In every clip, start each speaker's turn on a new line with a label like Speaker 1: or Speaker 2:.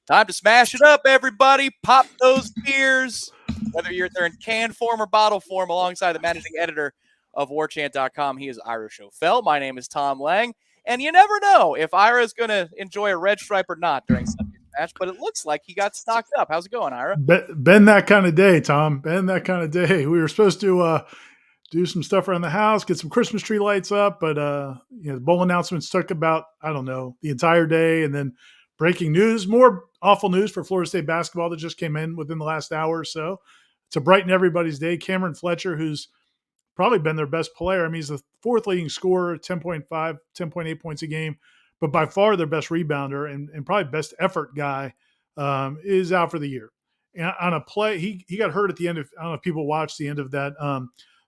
Speaker 1: Time to smash it up, everybody. Pop those beers. Whether they're in can form or bottle form, alongside the managing editor of Warchant.com, he is Ira Schofel. My name is Tom Lang. And you never know if Ira is going to enjoy a red stripe or not during Sunday's match, but it looks like he got stocked up. How's it going, Ira?
Speaker 2: Been that kind of day, Tom. Been that kind of day. We were supposed to do some stuff around the house, get some Christmas tree lights up, but the bowl announcements took about, I don't know, the entire day. And then breaking news, more awful news for Florida State basketball that just came in within the last hour or so to brighten everybody's day. Cameron Fletcher, who's probably been their best player. I mean, he's the fourth leading scorer, 10.5, 10.8 points a game, but by far their best rebounder and probably best effort guy is out for the year. And on a play, he got hurt at the end of, I don't know if people watched the end of that,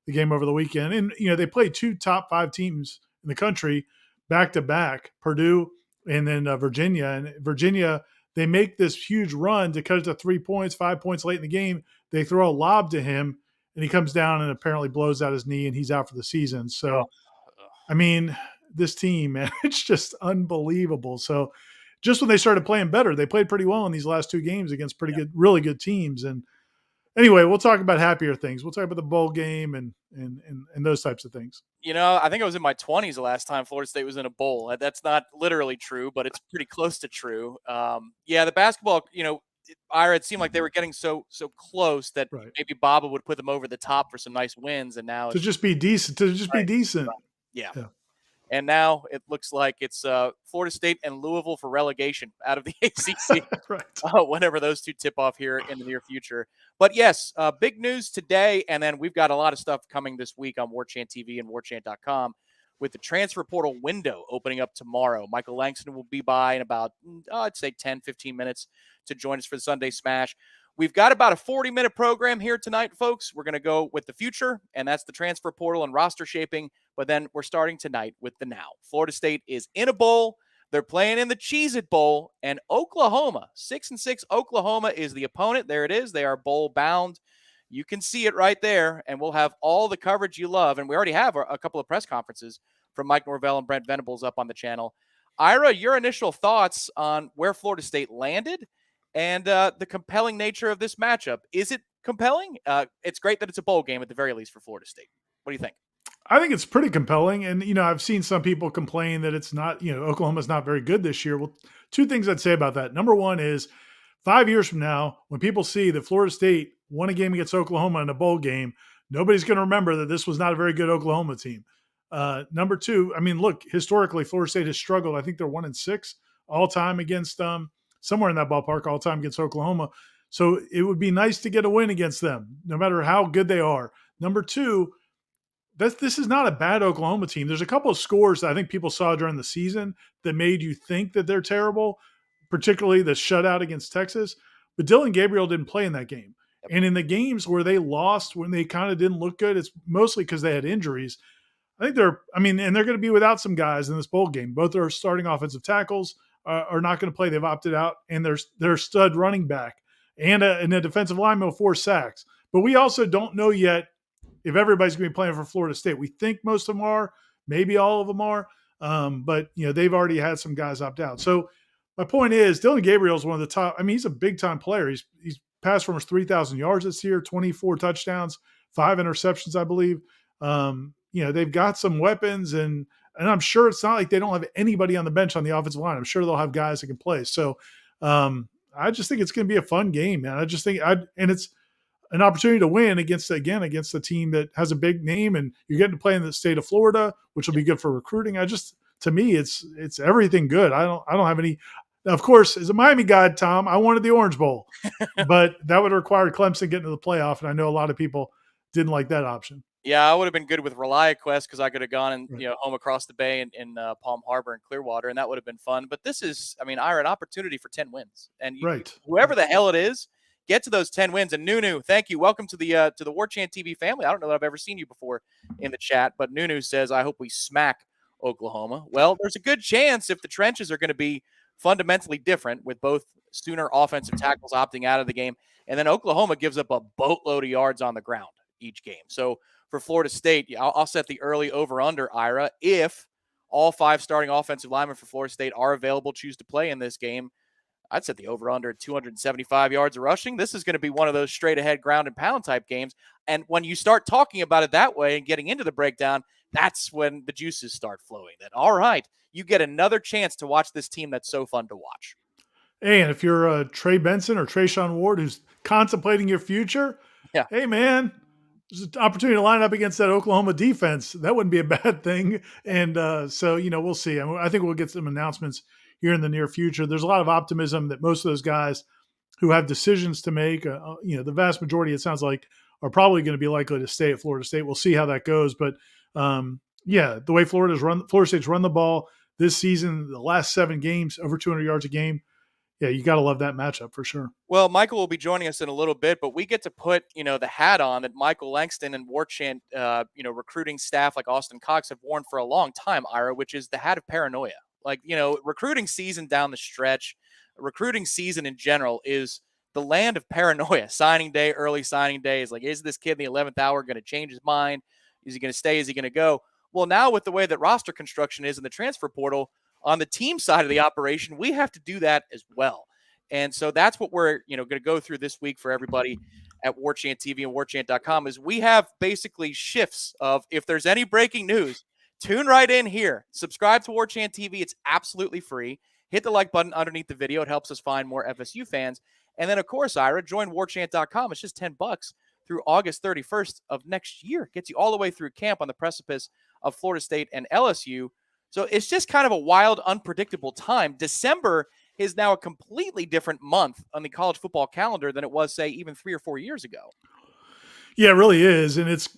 Speaker 2: the game over the weekend. And, they played two top 5 teams in the country back to back, Purdue and then Virginia. And Virginia, they make this huge run to cut it to 3 points, 5 points late in the game. They throw a lob to him, and he comes down and apparently blows out his knee, and he's out for the season. So, I mean, this team, man, it's just unbelievable. So, just when they started playing better, they played pretty well in these last 2 games against pretty good, really good teams. And anyway, we'll talk about happier things. We'll talk about the bowl game and those types of things.
Speaker 1: I think I was in my 20s the last time Florida State was in a bowl. That's not literally true, but it's pretty close to true. The basketball, Ira, it seemed like they were getting so close that maybe Baba would put them over the top for some nice wins, and now
Speaker 2: to just be decent.
Speaker 1: Right. Yeah. And now it looks like it's Florida State and Louisville for relegation out of the ACC. Whenever those two tip off here in the near future. But yes, big news today, and then we've got a lot of stuff coming this week on Warchant TV and Warchant.com with the transfer portal window opening up tomorrow. Michael Langston will be by in about, I'd say 10, 15 minutes to join us for the Sunday Smash. We've got about a 40-minute program here tonight, folks. We're going to go with the future, and that's the transfer portal and roster shaping. But then we're starting tonight with the now. Florida State is in a bowl. They're playing in the Cheez-It Bowl, and Oklahoma, 6-6 Oklahoma is the opponent. There it is. They are bowl bound. You can see it right there, and we'll have all the coverage you love. And we already have a couple of press conferences from Mike Norvell and Brent Venables up on the channel. Ira, your initial thoughts on where Florida State landed and the compelling nature of this matchup. Is it compelling? It's great that it's a bowl game at the very least for Florida State. What do you think?
Speaker 2: I think it's pretty compelling. And, I've seen some people complain that it's not, Oklahoma's not very good this year. Well, 2 things I'd say about that. Number one is 5 years from now, when people see that Florida State won a game against Oklahoma in a bowl game, nobody's going to remember that this was not a very good Oklahoma team. Number 2, I mean, look, historically, Florida State has struggled. I think they're 1-6 all time against somewhere in that ballpark all time against Oklahoma. So it would be nice to get a win against them, no matter how good they are. Number 2, this is not a bad Oklahoma team. There's a couple of scores that I think people saw during the season that made you think that they're terrible, particularly the shutout against Texas. But Dylan Gabriel didn't play in that game. And in the games where they lost, when they kind of didn't look good, it's mostly because they had injuries. I think they're going to be without some guys in this bowl game. Both their starting offensive tackles are not going to play. They've opted out. And their stud running back and a defensive lineman with 4 sacks. But we also don't know yet if everybody's going to be playing for Florida State. We think most of them are, maybe all of them are, but they've already had some guys opt out. So my point is, Dylan Gabriel is one of the top. I mean, he's a big time player. He's passed for almost 3,000 yards this year, 24 touchdowns, 5 interceptions, I believe. They've got some weapons, and I'm sure it's not like they don't have anybody on the bench on the offensive line. I'm sure they'll have guys that can play. So I just think it's going to be a fun game, man. I just think and it's an opportunity to win against a team that has a big name, and you're getting to play in the state of Florida, which will be good for recruiting. To me, it's everything good. I don't have any. Of course, as a Miami guy, Tom, I wanted the Orange Bowl, but that would require Clemson getting to the playoff, and I know a lot of people didn't like that option.
Speaker 1: Yeah, I would have been good with ReliaQuest because I could have gone and home across the bay in Palm Harbor and Clearwater, and that would have been fun. But this is, Ira, an opportunity for 10 wins, and whoever the hell it is, get to those 10 wins. And Nunu, thank you. Welcome to the Warchant TV family. I don't know that I've ever seen you before in the chat, but Nunu says, I hope we smack Oklahoma. Well, there's a good chance if the trenches are going to be fundamentally different with both Sooner offensive tackles opting out of the game, and then Oklahoma gives up a boatload of yards on the ground each game. So for Florida State, I'll set the early over-under, Ira, if all 5 starting offensive linemen for Florida State are available, choose to play in this game. I'd set the over under 275 yards of rushing. This is going to be one of those straight ahead ground and pound type games. And when you start talking about it that way and getting into the breakdown, that's when the juices start flowing. That, all right, you get another chance to watch this team that's so fun to watch.
Speaker 2: Hey, and if you're Trey Benson or Trayshawn Ward who's contemplating your future,
Speaker 1: Yeah.
Speaker 2: hey, man, there's an opportunity to line up against that Oklahoma defense. That wouldn't be a bad thing. And so, we'll see. I think we'll get some announcements here in the near future. There's a lot of optimism that most of those guys who have decisions to make, the vast majority, it sounds like, are probably going to be likely to stay at Florida State. We'll see how that goes. But the way Florida State's run the ball this season, the last 7 games, over 200 yards a game. Yeah, you got to love that matchup for sure.
Speaker 1: Well, Michael will be joining us in a little bit, but we get to put, the hat on that Michael Langston and Warchant, recruiting staff like Austin Cox have worn for a long time, Ira, which is the hat of paranoia. Like, recruiting season down the stretch, recruiting season in general is the land of paranoia. Signing day, early signing day is like, is this kid in the 11th hour going to change his mind? Is he going to stay? Is he going to go? Well, now with the way that roster construction is in the transfer portal, on the team side of the operation, we have to do that as well. And so that's what we're, going to go through this week for everybody at Warchant TV and warchant.com is we have basically shifts of if there's any breaking news, tune right in here. Subscribe to Warchant TV. It's absolutely free. Hit the like button underneath the video. It helps us find more FSU fans. And then, of course, Ira, join warchant.com. It's just $10 through August 31st of next year. Gets you all the way through camp on the precipice of Florida State and LSU. So it's just kind of a wild, unpredictable time. December is now a completely different month on the college football calendar than it was, say, even 3 or 4 years ago.
Speaker 2: Yeah, it really is, and it's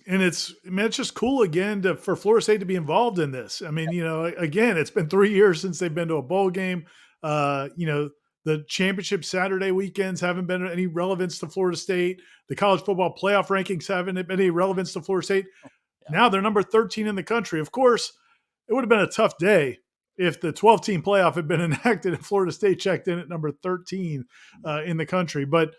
Speaker 2: just cool again for Florida State to be involved in this. I mean, again, it's been 3 years since they've been to a bowl game. The championship Saturday weekends haven't been any relevance to Florida State. The college football playoff rankings haven't been any relevance to Florida State. Yeah. Now they're number 13 in the country. Of course, it would have been a tough day if the 12-team playoff had been enacted and Florida State checked in at number 13 in the country. But,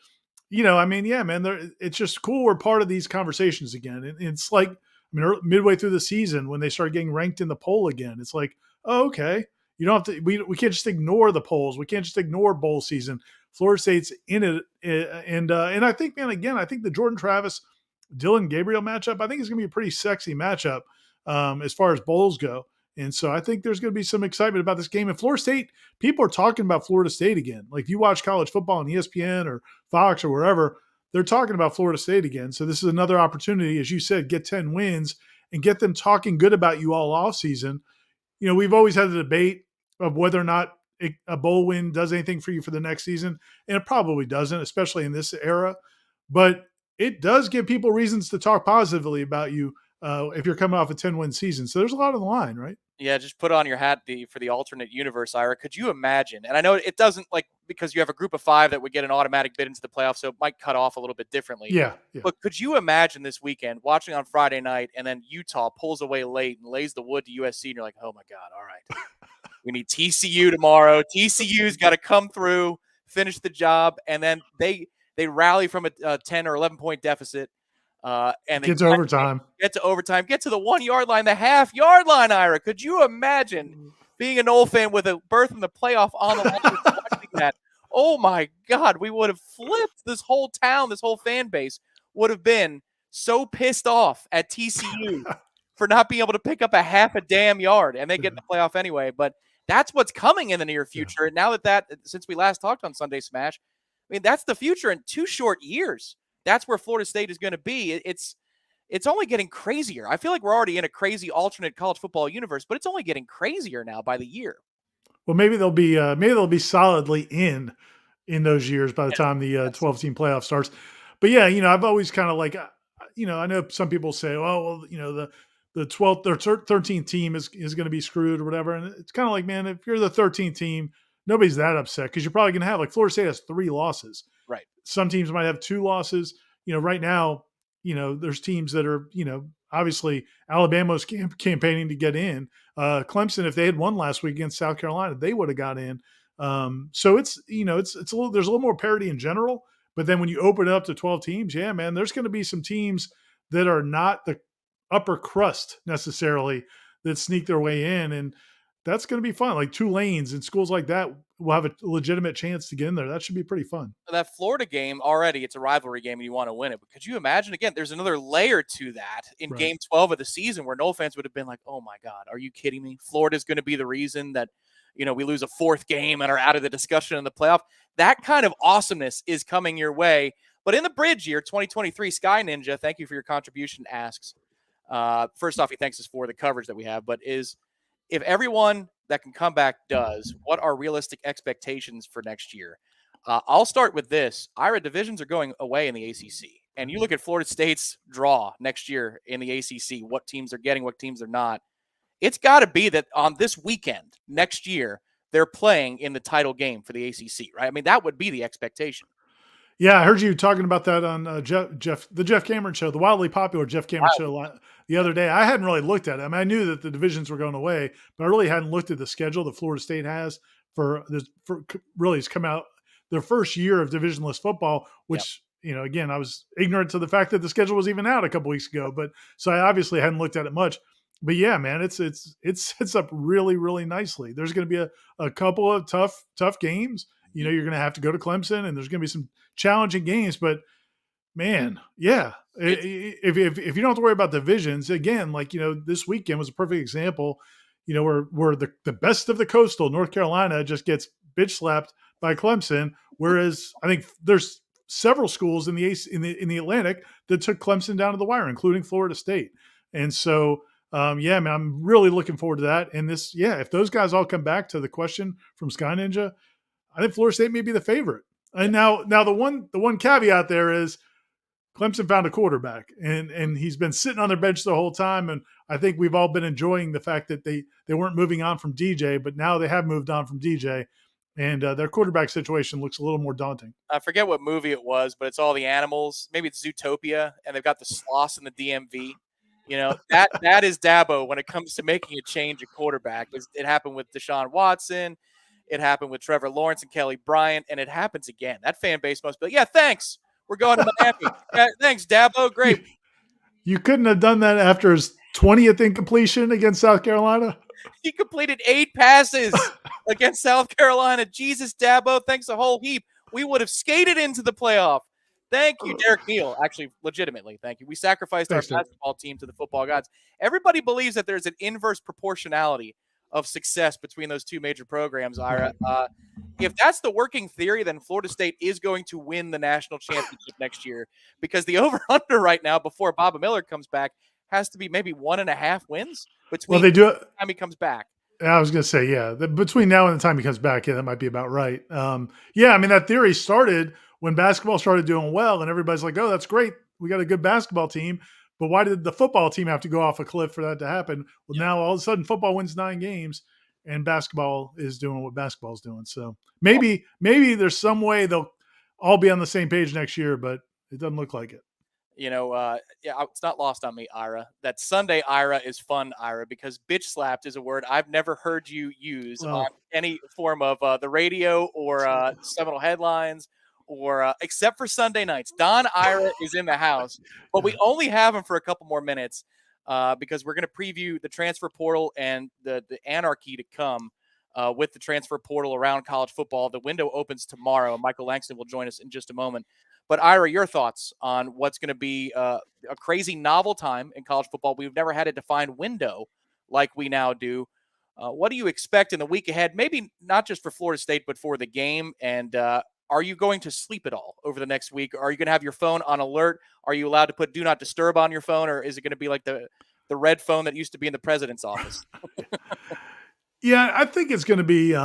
Speaker 2: man, it's just cool we're part of these conversations again. And it's like, midway through the season when they start getting ranked in the poll again, it's like, oh, okay. You don't have to, we can't just ignore the polls. We can't just ignore bowl season. Florida State's in it. And I think, man, again, I think the Jordan Travis, Dylan Gabriel matchup, I think it's going to be a pretty sexy matchup as far as bowls go. And so I think there's going to be some excitement about this game. And Florida State, people are talking about Florida State again. Like if you watch college football on ESPN or Fox or wherever, they're talking about Florida State again. So this is another opportunity, as you said, get 10 wins and get them talking good about you all off season. We've always had the debate of whether or not a bowl win does anything for you for the next season. And it probably doesn't, especially in this era. But it does give people reasons to talk positively about you if you're coming off a 10-win season. So there's a lot on the line, right?
Speaker 1: Yeah, just put on your hat for the alternate universe, Ira. Could you imagine? And I know it doesn't, because you have a group of 5 that would get an automatic bid into the playoffs, so it might cut off a little bit differently.
Speaker 2: Yeah.
Speaker 1: But could you imagine this weekend watching on Friday night and then Utah pulls away late and lays the wood to USC and you're like, oh my God, all right. We need TCU tomorrow. TCU's got to come through, finish the job, and then they rally from a 10 or 11-point deficit. And
Speaker 2: get to overtime.
Speaker 1: Get to the 1 yard line, the half yard line, Ira. Could you imagine being a Noles fan with a berth in the playoff on the line watching that? Oh my God, we would have flipped this whole town, this whole fan base would have been so pissed off at TCU for not being able to pick up a half a damn yard, and they get in the playoff anyway. But that's what's coming in the near future. And now that since we last talked on Sunday Smash, that's the future in 2 short years. That's where Florida State is going to be. It's only getting crazier. I feel like we're already in a crazy alternate college football universe, but it's only getting crazier now by the year.
Speaker 2: Well, maybe they'll be solidly in those years by the time the 12-team playoff starts. But yeah, I've always kind of I know some people say, oh, well, the 12th or 13th team is going to be screwed or whatever. And it's kind of like, man, if you're the 13th team, nobody's that upset because you're probably going to have Florida State has 3 losses.
Speaker 1: Right.
Speaker 2: Some teams might have 2 losses. Right now, there's teams that are, obviously Alabama's campaigning to get in. Clemson, if they had won last week against South Carolina, they would have got in. So it's, it's a little, there's a little more parity in general. But then when you open it up to 12 teams, yeah, man, there's going to be some teams that are not the upper crust necessarily that sneak their way in. And that's going to be fun. Like Tulane's and schools like that will have a legitimate chance to get in there. That should be pretty fun.
Speaker 1: That Florida game already, it's a rivalry game and you want to win it. But could you imagine, again, there's another layer to that in
Speaker 2: Right.
Speaker 1: game 12 of the season where Nole fans would have been like, oh my God, are you kidding me? Florida's going to be the reason that, we lose a fourth game and are out of the discussion in the playoff. That kind of awesomeness is coming your way. But in the bridge year, 2023, Sky Ninja, thank you for your contribution, asks, first off, he thanks us for the coverage that we have, but if everyone that can come back does, what are realistic expectations for next year? I'll start with this. Ira, divisions are going away in the ACC. And you look at Florida State's draw next year in the ACC, what teams are getting, what teams are not. It's got to be that on this weekend next year, they're playing in the title game for the ACC, right? I mean, that would be the expectation.
Speaker 2: Yeah, I heard you talking about that on the Jeff Cameron show, the wildly popular Jeff Cameron show the other day. I hadn't really looked at it. I mean, I knew that the divisions were going away, but I really hadn't looked at the schedule that Florida State has for really it's come out their first year of divisionless football, which, again, I was ignorant to the fact that the schedule was even out a couple weeks ago, but so I obviously hadn't looked at it much. But yeah, man, it sets up really, really nicely. There's going to be a couple of tough games. You're going to have to go to Clemson, and there's going to be some challenging games. But man, yeah, if you don't have to worry about divisions, again, like this weekend was a perfect example. Where the best of the coastal North Carolina just gets bitch slapped by Clemson, whereas I think there's several schools in the Atlantic that took Clemson down to the wire, including Florida State, and so. Yeah, man, I'm really looking forward to that. And if those guys all come back to the question from Sky Ninja, I think Florida State may be the favorite. And now the one caveat there is Clemson found a quarterback, and he's been sitting on their bench the whole time. And I think we've all been enjoying the fact that they weren't moving on from DJ, but now they have moved on from DJ, and their quarterback situation looks a little more daunting.
Speaker 1: I forget what movie it was, but it's all the animals. Maybe it's Zootopia, and they've got the sloths in the DMV. That is Dabo when it comes to making a change at quarterback. It happened with Deshaun Watson. It happened with Trevor Lawrence and Kelly Bryant, and it happens again. That fan base must be like, yeah, thanks. We're going to Miami. Yeah, thanks, Dabo. Great.
Speaker 2: You couldn't have done that after his 20th incompletion against South Carolina?
Speaker 1: He completed 8 passes against South Carolina. Jesus, Dabo, thanks a whole heap. We would have skated into the playoff. Thank you, Derek Neal. Actually, legitimately, thank you. We sacrificed our basketball team to the football gods. Everybody believes that there's an inverse proportionality of success between those two major programs, Ira. If that's the working theory, then Florida State is going to win the national championship next year, because the over-under right now before Bob Miller comes back has to be maybe 1.5 wins between
Speaker 2: they do it
Speaker 1: the time he comes back.
Speaker 2: I was going to say, yeah, between now and the time he comes back, yeah, that might be about right. Yeah, I mean, that theory started when basketball started doing well, and everybody's like, oh, that's great. We got a good basketball team. But why did the football team have to go off a cliff for that to happen? Well, now all of a sudden football wins 9 games and basketball is doing what basketball is doing. So maybe there's some way they'll all be on the same page next year, but it doesn't look like it.
Speaker 1: It's not lost on me, Ira, that Sunday Ira is fun, Ira, because bitch slapped is a word I've never heard you use on any form of the radio or Seminole headlines or except for Sunday nights. Don Ira is in the house, but we only have him for a couple more minutes because we're going to preview the transfer portal and the anarchy to come with the transfer portal around college football. The window opens tomorrow. Michael Langston will join us in just a moment. But Ira, your thoughts on what's going to be a crazy novel time in college football? We've never had a defined window like we now do. What do you expect in the week ahead? Maybe not just for Florida State, but for the game. And are you going to sleep at all over the next week? Are you going to have your phone on alert? Are you allowed to put do not disturb on your phone? Or is it going to be like the red phone that used to be in the president's office?
Speaker 2: Yeah, I think it's going to be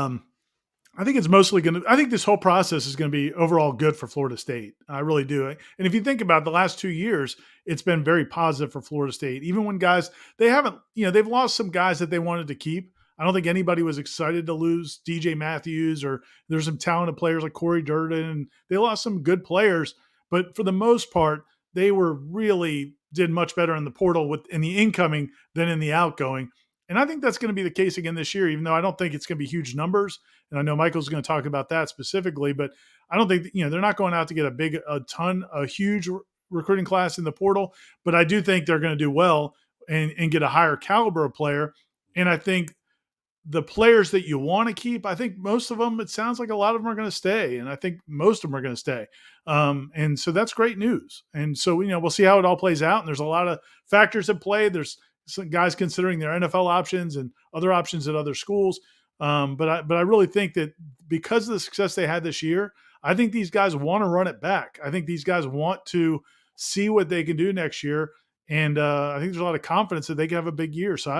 Speaker 2: I think it's mostly going to – I think this whole process is going to be overall good for Florida State. I really do. And if you think about the last 2 years, it's been very positive for Florida State. Even when guys – they haven't – they've lost some guys that they wanted to keep. I don't think anybody was excited to lose DJ Matthews, or there's some talented players like Corey Durden. And they lost some good players. But for the most part, they were really did much better in the portal in the incoming than in the outgoing. And I think that's going to be the case again this year, even though I don't think it's going to be huge numbers. And I know Michael's going to talk about that specifically, but I don't think, they're not going out to get a huge recruiting class in the portal, but I do think they're going to do well and get a higher caliber of player. And I think the players that you want to keep, I think most of them, it sounds like a lot of them are going to stay. And I think most of them are going to stay. And so that's great news. And so, we'll see how it all plays out. And there's a lot of factors at play. There's some guys considering their NFL options and other options at other schools. But I really think that because of the success they had this year, I think these guys want to run it back. I think these guys want to see what they can do next year. And I think there's a lot of confidence that they can have a big year. So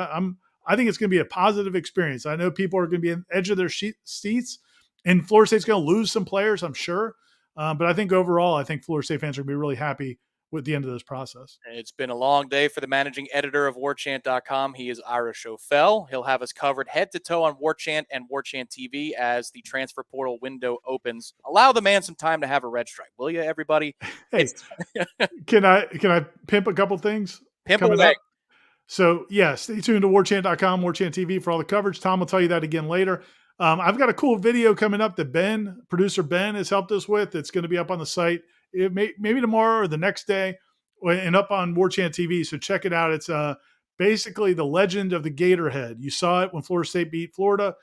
Speaker 2: I think it's going to be a positive experience. I know people are going to be on the edge of their seats, and Florida State's going to lose some players, I'm sure. But I think overall, I think Florida State fans are going to be really happy with the end of this process.
Speaker 1: It's been a long day for the managing editor of Warchant.com. He is Ira Schofel. He'll have us covered head to toe on Warchant and Warchant TV as the transfer portal window opens. Allow the man some time to have a red stripe, will you, everybody?
Speaker 2: Hey, can I pimp a couple things
Speaker 1: pimp
Speaker 2: coming
Speaker 1: away.
Speaker 2: up? So, yeah, stay tuned to Warchant.com, Warchant TV for all the coverage. Tom will tell you that again later. I've got a cool video coming up that producer Ben, has helped us with. It's going to be up on the site maybe tomorrow or the next day and up on Warchant TV. So check it out. It's basically the legend of the Gatorhead. You saw it when Florida State beat Florida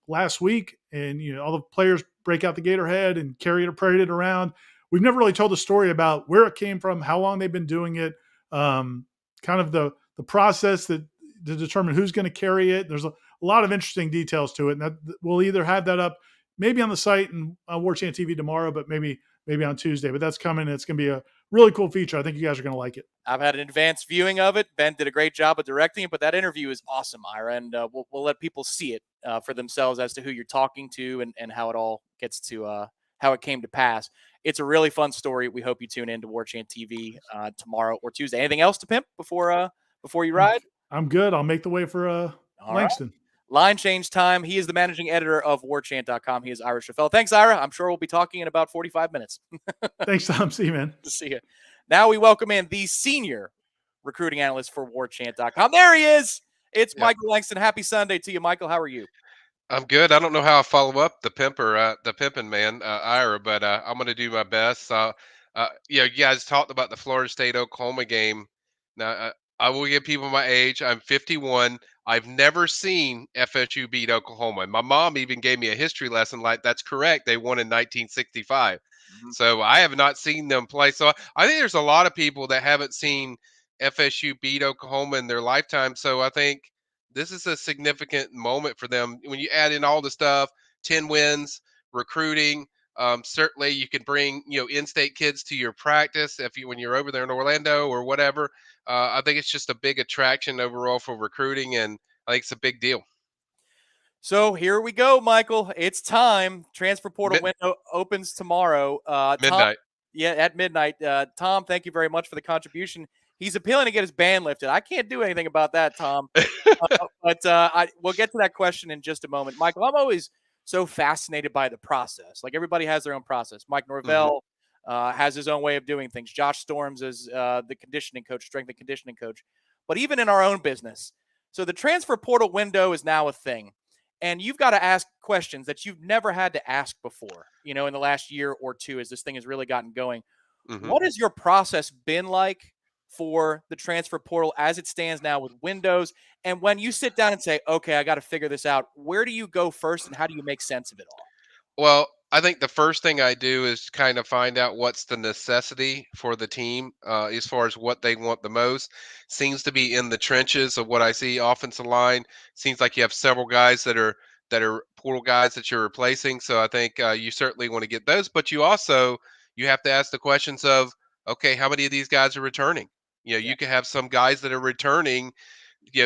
Speaker 2: last week, and all the players break out the Gatorhead and parade it around. We've never really told the story about where it came from, how long they've been doing it, kind of the process to determine who's going to carry it. There's a lot of interesting details to it, and that we'll either have that up maybe on the site and on Warchant TV tomorrow, but maybe on Tuesday. But that's coming. It's going to be a really cool feature. I think you guys are going to like it.
Speaker 1: I've had an advanced viewing of it. Ben did a great job of directing it, but that interview is awesome, Ira, and we'll let people see it for themselves as to who you're talking to and how it all gets to how it came to pass. It's a really fun story. We hope you tune in to Warchant TV tomorrow or Tuesday. Anything else to pimp before you ride?
Speaker 2: I'm good. I'll make the way for Langston.
Speaker 1: Right. Line change time. He is the managing editor of Warchant.com. He is Ira Schofel. Thanks, Ira. I'm sure we'll be talking in about 45 minutes.
Speaker 2: Thanks, Tom. See you, man.
Speaker 1: See you. Now we welcome in the senior recruiting analyst for Warchant.com. There he is. It's Michael Langston. Happy Sunday to you, Michael. How are you?
Speaker 3: I'm good. I don't know how I follow up the pimping man, Ira, but I'm going to do my best. You guys talked about the Florida State Oklahoma game. Now, I will give people my age. I'm 51. I've never seen FSU beat Oklahoma. My mom even gave me a history lesson. Like, that's correct. They won in 1965. Mm-hmm. So I have not seen them play. So I think there's a lot of people that haven't seen FSU beat Oklahoma in their lifetime. So I think this is a significant moment for them. When you add in all the stuff, 10 wins, recruiting, certainly you can bring, in-state kids to your practice when you're over there in Orlando or whatever. I think it's just a big attraction overall for recruiting, and I think it's a big deal.
Speaker 1: So here we go, Michael. It's time. Transfer portal window opens tomorrow.
Speaker 3: Midnight.
Speaker 1: Tom, at midnight. Tom, thank you very much for the contribution. He's appealing to get his ban lifted. I can't do anything about that, Tom. We'll get to that question in just a moment. Michael, I'm always so fascinated by the process. Like, everybody has their own process. Mike Norvell has his own way of doing things. Josh Storms is the conditioning coach, strength and conditioning coach. But even in our own business, so the transfer portal window is now a thing. And you've got to ask questions that you've never had to ask before, in the last year or two as this thing has really gotten going. Mm-hmm. What has your process been like for the transfer portal as it stands now with windows? And when you sit down and say, okay, I got to figure this out, where do you go first and how do you make sense of it all?
Speaker 3: Well, I think the first thing I do is kind of find out what's the necessity for the team as far as what they want the most. Seems to be in the trenches of what I see. Offensive line seems like you have several guys that are portal guys that you're replacing. So I think you certainly want to get those, but you have to ask the questions of, okay, how many of these guys are returning? You can have some guys that are returning.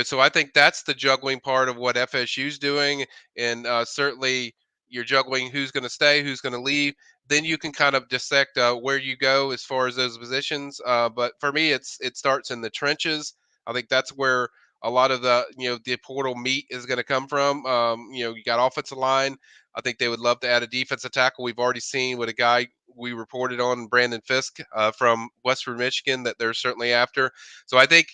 Speaker 3: So I think that's the juggling part of what FSU's doing, and certainly you're juggling who's going to stay, who's going to leave. Then you can kind of dissect where you go as far as those positions. But for me, it starts in the trenches. I think that's where a lot of the the portal meat is going to come from. You got offensive line. I think they would love to add a defensive tackle. We've already seen with a guy we reported on, Brandon Fisk from Western Michigan, that they're certainly after. So I think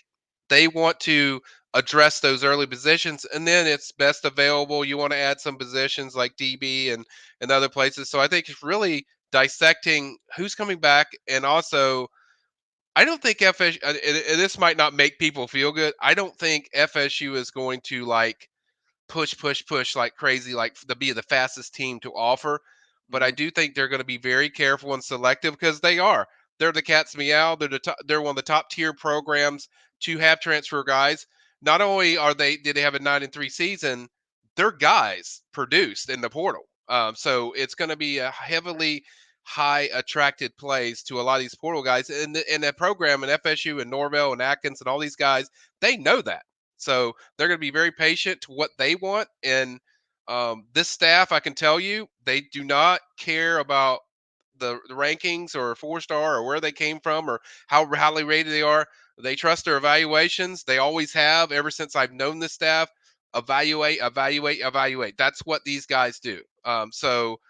Speaker 3: they want to address those early positions, and then it's best available. You want to add some positions like DB and other places. So I think it's really dissecting who's coming back, and also I don't think FSU. And this might not make people feel good. I don't think FSU is going to push like crazy, like to be the fastest team to offer. But I
Speaker 1: Hmm.
Speaker 3: do think they're going to be very careful and selective because they are. They're the cat's meow. They're one of the top tier programs to have transfer guys. Not only are they did they have a 9-3 season, their guys produced in the portal. So it's going to be a heavily high attracted plays to a lot of these portal guys in that program and FSU and Norvell and Atkins and all these guys. They know that. So they're going to be very patient to what they want. And this staff, I can tell you, they do not care about the rankings or 4-star or where they came from or how highly rated they are. They trust their evaluations. They always have ever since I've known this staff. Evaluate, evaluate, evaluate. That's what these guys do. So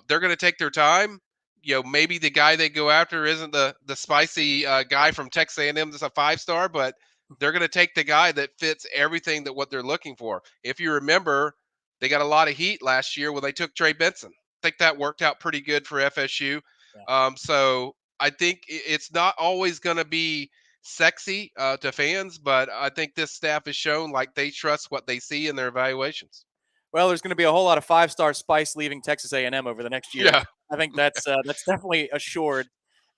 Speaker 3: they're going to take their time. Maybe the guy they go after isn't the spicy guy from Texas A&M that's a 5-star, but they're going to take the guy that fits everything that what they're looking for. If you remember, they got a lot of heat last year when they took Trey Benson. I think that worked out pretty good for FSU.
Speaker 1: Yeah.
Speaker 3: So I think it's not always going to be sexy to fans, but I think this staff has shown like they trust what they see in their evaluations.
Speaker 1: Well, there's going to be a whole lot of 5-star spice leaving Texas A&M over the next year.
Speaker 3: Yeah.
Speaker 1: I think that's definitely assured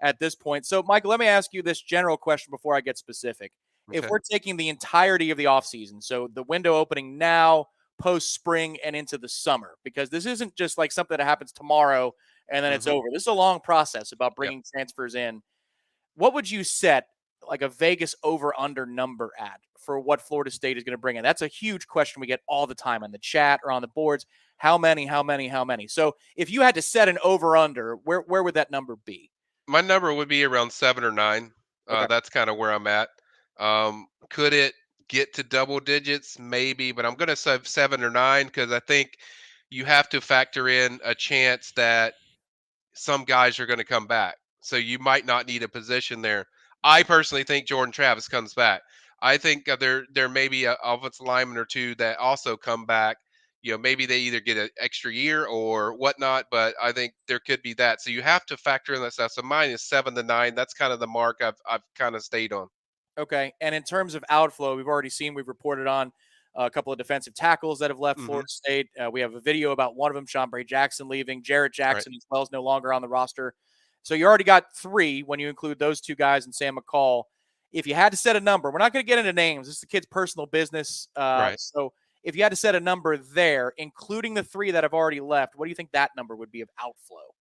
Speaker 1: at this point. So, Michael, let me ask you this general question before I get specific. If
Speaker 3: Okay.
Speaker 1: we're taking the entirety of the offseason, so the window opening now, post spring, and into the summer, because this isn't just like something that happens tomorrow and then it's
Speaker 3: Mm-hmm.
Speaker 1: over. This is a long process about
Speaker 3: Yep.
Speaker 1: bringing transfers in. What would you set like a Vegas over under number at for what Florida State is going to bring in? That's a huge question we get all the time in the chat or on the boards. How many, how many, how many? So if you had to set an over under, where would that number be?
Speaker 3: My number would be around 7 or 9.
Speaker 1: Okay.
Speaker 3: That's kind of where I'm at. Could it get to double digits? Maybe, but I'm going to say 7 or 9 because I think you have to factor in a chance that some guys are going to come back. So you might not need a position there. I personally think Jordan Travis comes back. I think there may be an offensive lineman or two that also come back. Maybe they either get an extra year or whatnot, but I think there could be that. So you have to factor in that stuff. So mine is 7 to 9. That's kind of the mark I've kind of stayed on.
Speaker 1: Okay. And in terms of outflow, we've reported on a couple of defensive tackles that have left
Speaker 3: Mm-hmm.
Speaker 1: Florida State. We have a video about one of them, Sean Bray Jackson, leaving. Jarrett
Speaker 3: Right.
Speaker 1: Jackson as well is no longer on the roster. So you already got 3 when you include those 2 guys and Sam McCall. If you had to set a number, we're not going to get into names. This is the kid's personal business.
Speaker 3: Right.
Speaker 1: So if you had to set a number there, including the 3 that have already left, what do you think that number would be of outflow?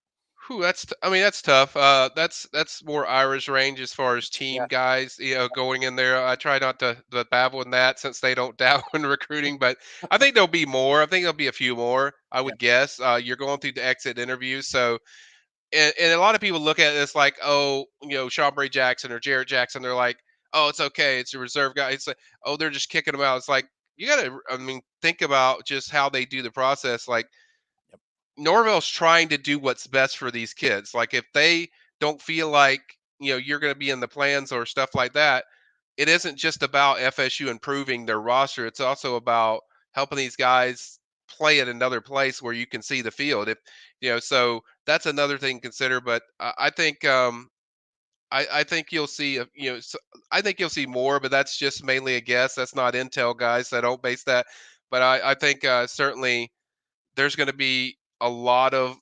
Speaker 3: Whew, I mean, that's tough. That's more Irish range as far as
Speaker 1: Yeah.
Speaker 3: team guys, going in there. I try not to babble in that since they don't dabble in recruiting, but I think there'll be more. I think there'll be a few more. I
Speaker 1: Yeah.
Speaker 3: would guess. You're going through the exit interviews, so and a lot of people look at this like, oh, Sean Bray Jackson or Jarrett Jackson. They're like, oh, it's okay, it's a reserve guy. It's like, oh, they're just kicking him out. It's like you got to, I mean, think about just how they do the process. Like Norvell's trying to do what's best for these kids. Like if they don't feel like you're going to be in the plans or stuff like that, it isn't just about FSU improving their roster. It's also about helping these guys play at another place where you can see the field. If so that's another thing to consider. But I think I think you'll see I think you'll see more, but that's just mainly a guess. That's not intel, guys. So I don't base that. But I think certainly there's going to be a lot of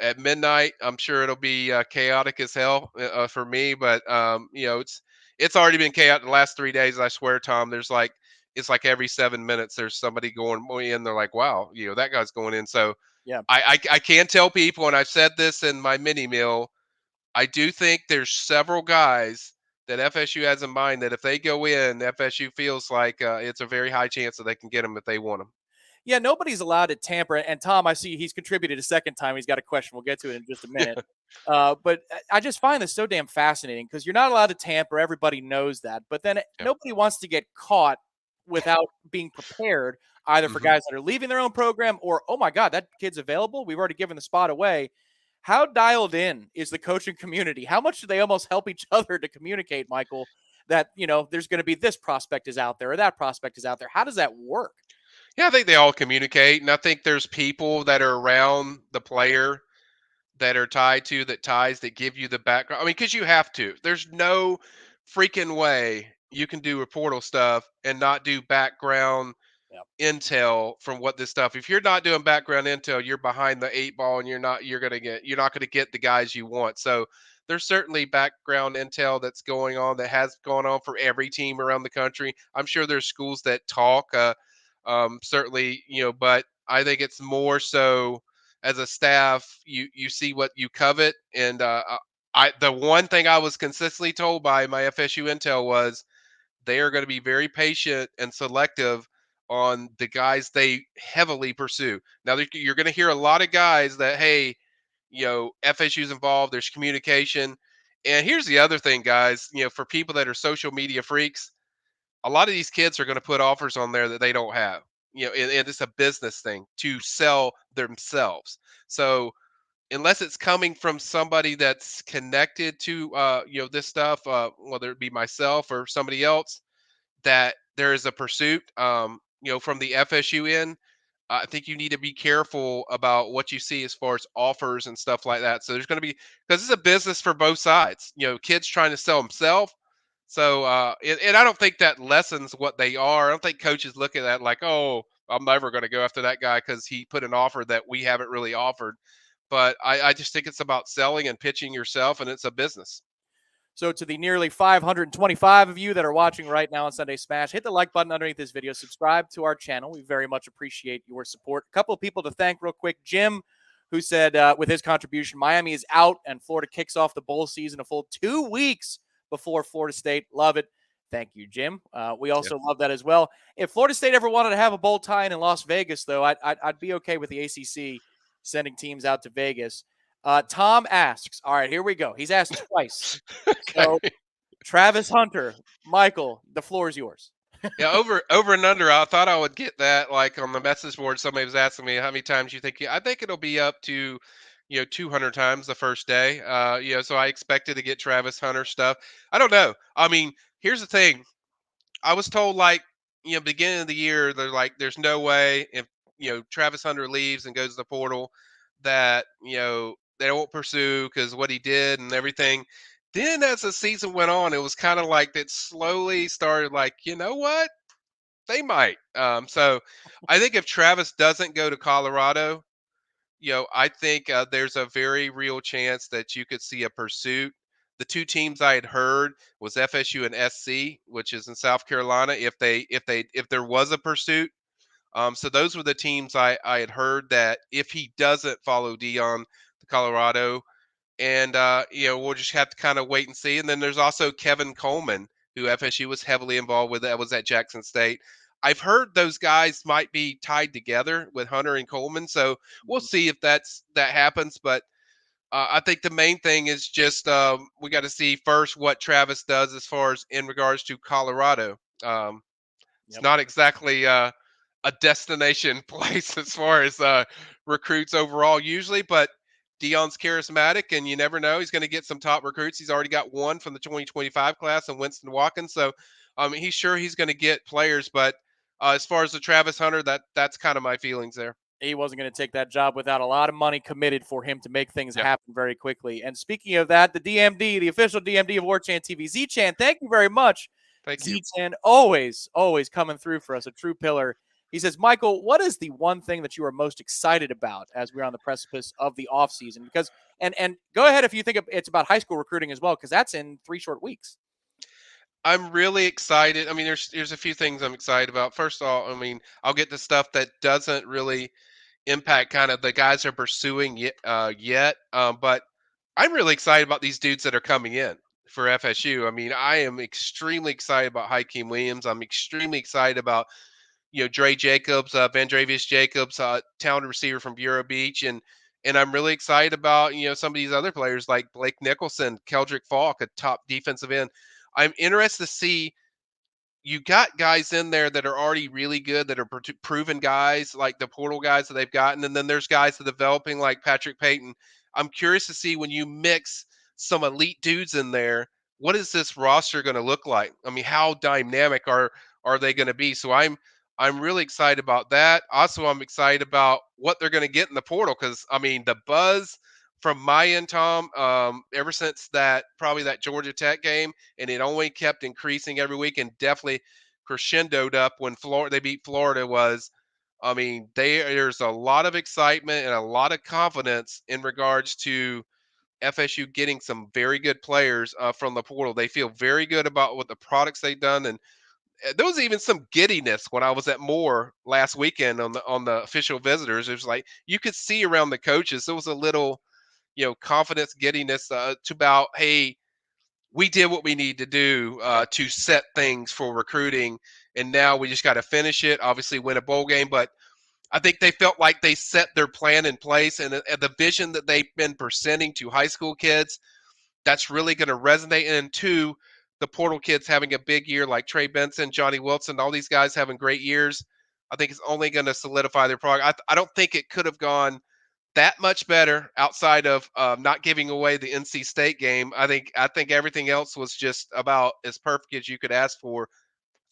Speaker 3: at midnight. I'm sure it'll be chaotic as hell for me, but it's already been chaotic the last 3 days. I swear, Tom. It's like every 7 minutes there's somebody going in. They're like, wow, that guy's going in. So
Speaker 1: Yeah.
Speaker 3: I can tell people, and I've said this in my mini meal. I do think there's several guys that FSU has in mind that if they go in, FSU feels like it's a very high chance that they can get them if they want them.
Speaker 1: Yeah, nobody's allowed to tamper. And Tom, I see he's contributed a second time. He's got a question. We'll get to it in just a minute. But I just find this so damn fascinating because you're not allowed to tamper. Everybody knows that. But then nobody wants to get caught without being prepared, either for
Speaker 3: Mm-hmm.
Speaker 1: guys that are leaving their own program or, oh my God, that kid's available. We've already given the spot away. How dialed in is the coaching community? How much do they almost help each other to communicate, Michael, that, there's going to be this prospect is out there or that prospect is out there? How does that work?
Speaker 3: Yeah, I think they all communicate, and I think there's people that are around the player that are tied to that ties that give you the background. I mean, because you have to. There's no freaking way you can do portal stuff and not do background intel from what this stuff. If you're not doing background intel, you're behind the 8 ball, and you're not gonna get the guys you want. So there's certainly background intel that's going on, that has gone on for every team around the country. I'm sure there's schools that talk, certainly, but I think it's more so as a staff, you see what you covet, and the one thing I was consistently told by my FSU intel was they are going to be very patient and selective on the guys they heavily pursue. Now, you're going to hear a lot of guys that, hey, FSU's involved, there's communication. And here's the other thing, guys, for people that are social media freaks, a lot of these kids are going to put offers on there that they don't have. And it's a business thing to sell themselves. So unless it's coming from somebody that's connected to this stuff, whether it be myself or somebody else, that there is a pursuit, from the FSU end. I think you need to be careful about what you see as far as offers and stuff like that. So there's going to be, because it's a business for both sides. Kids trying to sell themselves. So, and I don't think that lessens what they are. I don't think coaches look at that like, oh, I'm never going to go after that guy because he put an offer that we haven't really offered. But I just think it's about selling and pitching yourself, and it's a business.
Speaker 1: So to the nearly 525 of you that are watching right now on Sunday Smash, hit the like button underneath this video. Subscribe to our channel. We very much appreciate your support. A couple of people to thank real quick. Jim, who said with his contribution, Miami is out and Florida kicks off the bowl season a full 2 weeks before Florida State. Love it. Thank you, Jim. We also love that as well. If Florida State ever wanted to have a bowl tie in Las Vegas, though, I'd be okay with the ACC sending teams out to Vegas. Tom asks, all right, here we go. He's asked twice.
Speaker 3: Okay.
Speaker 1: So, Travis Hunter, Michael, the floor is yours.
Speaker 3: Yeah, over and under. I thought I would get that. Like on the message board, somebody was asking me how many times you think. I think it'll be up to, 200 times the first day. So I expected to get Travis Hunter stuff. I don't know. I mean, here's the thing. I was told, like, beginning of the year, they're like, there's no way if Travis Hunter leaves and goes to the portal that they won't pursue because what he did and everything. Then as the season went on, it was kind of like that slowly started like, you know what? They might. So I think if Travis doesn't go to Colorado, I think there's a very real chance that you could see a pursuit. The two teams I had heard was FSU and SC, which is in South Carolina. If there was a pursuit, so those were the teams I had heard that if he doesn't follow Dion to Colorado, and we'll just have to kind of wait and see. And then there's also Kevin Coleman, who FSU was heavily involved with. That was at Jackson State. I've heard those guys might be tied together with Hunter and Coleman, so we'll see if that happens. But I think the main thing is just we got to see first what Travis does as far as in regards to Colorado. It's not exactly a destination place as far as recruits overall usually, but Dion's charismatic, and you never know. He's going to get some top recruits. He's already got one from the 2025 class in Winston Watkins. So he's sure he's going to get players. But as far as the Travis Hunter, that's kind of my feelings there.
Speaker 1: He wasn't going to take that job without a lot of money committed for him to make things happen very quickly. And speaking of that, the DMD, the official DMD of Warchant TV, Z-Chan, thank you very much.
Speaker 3: Thank you.
Speaker 1: Z-Chan, always coming through for us, a true pillar. He says, Michael, what is the one thing that you are most excited about as we're on the precipice of the offseason? Because, and go ahead if you think it's about high school recruiting as well, because that's in 3 short weeks.
Speaker 3: I'm really excited. I mean, there's a few things I'm excited about. First of all, I mean, I'll get the stuff that doesn't really impact kind of the guys are pursuing yet. But I'm really excited about these dudes that are coming in for FSU. I mean, I am extremely excited about Hakeem Williams. I'm extremely excited about Dre Jacobs, Vandravius Jacobs, talented receiver from Bureau Beach, and I'm really excited about some of these other players like Blake Nicholson, Keldrick Falk, a top defensive end. I'm interested to see. You got guys in there that are already really good, that are proven guys, like the portal guys that they've gotten, and then there's guys that are developing like Patrick Payton. I'm curious to see when you mix some elite dudes in there, what is this roster going to look like? I mean, how dynamic are they going to be? So I'm really excited about that. Also, I'm excited about what they're going to get in the portal because I mean the buzz from my end, Tom, ever since that Georgia Tech game, and it only kept increasing every week, and definitely crescendoed up when they beat Florida was, I mean, there's a lot of excitement and a lot of confidence in regards to FSU getting some very good players from the portal. They feel very good about what the products they've done, and there was even some giddiness when I was at Moore last weekend on the official visitors. It was like you could see around the coaches there was a little, confidence giddiness to about, hey, we did what we need to do to set things for recruiting, and now we just got to finish it. Obviously, win a bowl game, but I think they felt like they set their plan in place, and the vision that they've been presenting to high school kids, that's really going to resonate. And two, the portal kids having a big year like Trey Benson, Johnny Wilson, all these guys having great years, I think it's only going to solidify their progress. I don't think it could have gone that much better outside of not giving away the NC State game. I think everything else was just about as perfect as you could ask for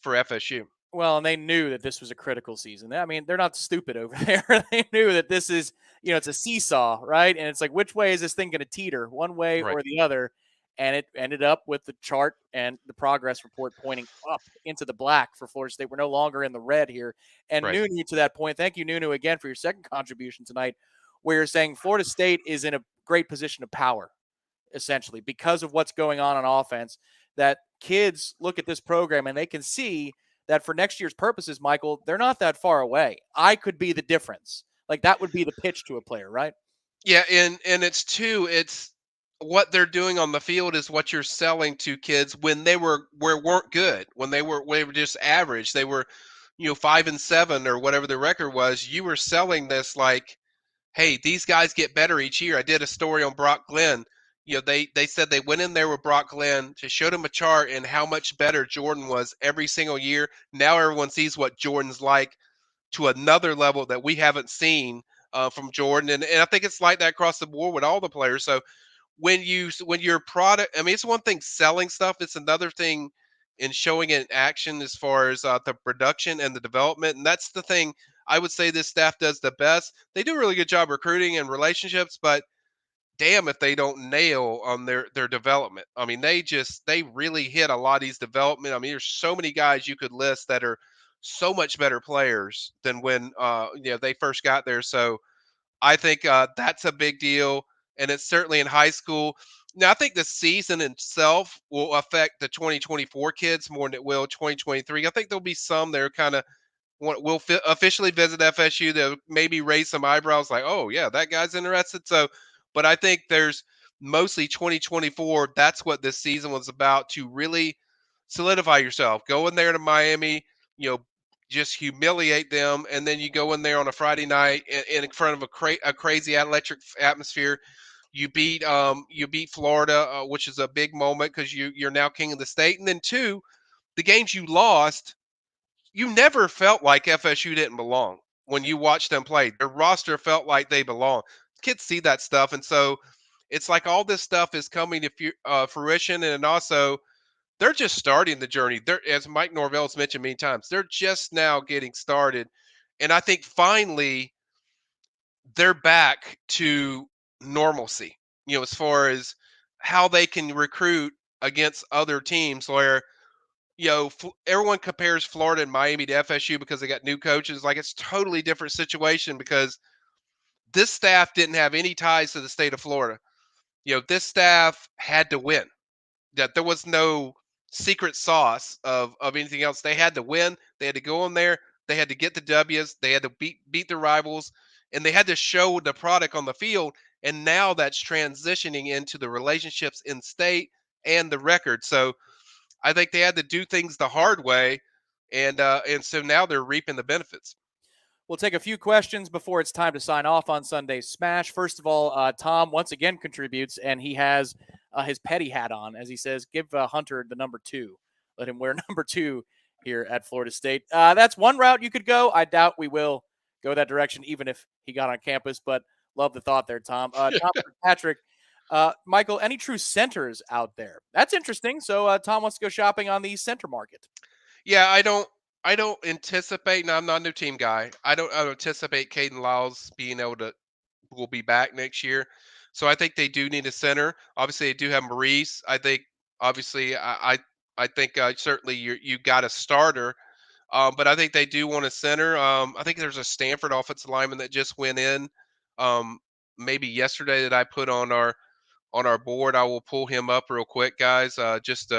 Speaker 3: FSU.
Speaker 1: Well, and they knew that this was a critical season. I mean, they're not stupid over there. They knew that this is, it's a seesaw, right? And it's like, which way is this thing going to teeter, one way
Speaker 3: Right.
Speaker 1: or the other? And it ended up with the chart and the progress report pointing up into the black for Florida State. We're no longer in the red here. And
Speaker 3: Right.
Speaker 1: Nunu, to that point, thank you, Nunu, again for your second contribution tonight, where you're saying Florida State is in a great position of power, essentially, because of what's going on offense, that kids look at this program and they can see that for next year's purposes, Michael, they're not that far away. I could be the difference. Like that would be the pitch to a player, right?
Speaker 3: Yeah, and it's what they're doing on the field is what you're selling to kids when they weren't good, when they were just average. They were, 5-7 or whatever the record was. You were selling this like, hey, these guys get better each year. I did a story on Brock Glenn. They said they went in there with Brock Glenn to show them a chart and how much better Jordan was every single year. Now everyone sees what Jordan's like to another level that we haven't seen from Jordan, and I think it's like that across the board with all the players. So when your product, I mean, it's one thing selling stuff; it's another thing in showing it in action as far as the production and the development. And that's the thing I would say this staff does the best. They do a really good job recruiting and relationships, but damn if they don't nail on their development. I mean, they really hit a lot of these development. I mean, there's so many guys you could list that are so much better players than when they first got there. So I think that's a big deal, and it's certainly in high school. Now, I think the season itself will affect the 2024 kids more than it will 2023. I think there'll be some that are kind of will officially visit FSU to maybe raise some eyebrows, like, oh yeah, that guy's interested. So, but I think there's mostly 2024. That's what this season was about, to really solidify yourself. Go in there to Miami, just humiliate them, and then you go in there on a Friday night in front of a crazy electric atmosphere. You beat Florida, which is a big moment because you're now king of the state. And then two, the games you lost, you never felt like FSU didn't belong when you watched them play. Their roster felt like they belong. Kids see that stuff, and so it's like all this stuff is coming to fruition, and also they're just starting the journey. They're, as Mike Norvell has mentioned many times, they're just now getting started, and I think finally they're back to normalcy. As far as how they can recruit against other teams, where everyone compares Florida and Miami to FSU because they got new coaches. Like, it's totally different situation because this staff didn't have any ties to the state of Florida. This staff had to win. That there was no secret sauce of anything else. They had to win. They had to go in there. They had to get the W's. They had to beat their rivals, and they had to show the product on the field. And now that's transitioning into the relationships in state and the record. So I think they had to do things the hard way, and so now they're reaping the benefits.
Speaker 1: We'll take a few questions before it's time to sign off on Sunday's Smash. First of all, Tom once again contributes, and he has his petty hat on, as he says, give Hunter the number 2. Let him wear number 2 here at Florida State. That's one route you could go. I doubt we will go that direction, even if he got on campus, but love the thought there, Tom. Tom Patrick, Michael, any true centers out there? That's interesting. So Tom wants to go shopping on the center market.
Speaker 3: Yeah, I don't anticipate. Now, I'm not a new team guy. I don't anticipate Caden Lyles being able to will be back next year. So I think they do need a center. Obviously, they do have Maurice. I think obviously I think certainly you got a starter. But I think they do want a center. I think there's a Stanford offensive lineman that just went in, maybe yesterday, that I put on our board. I will pull him up real quick, guys. Just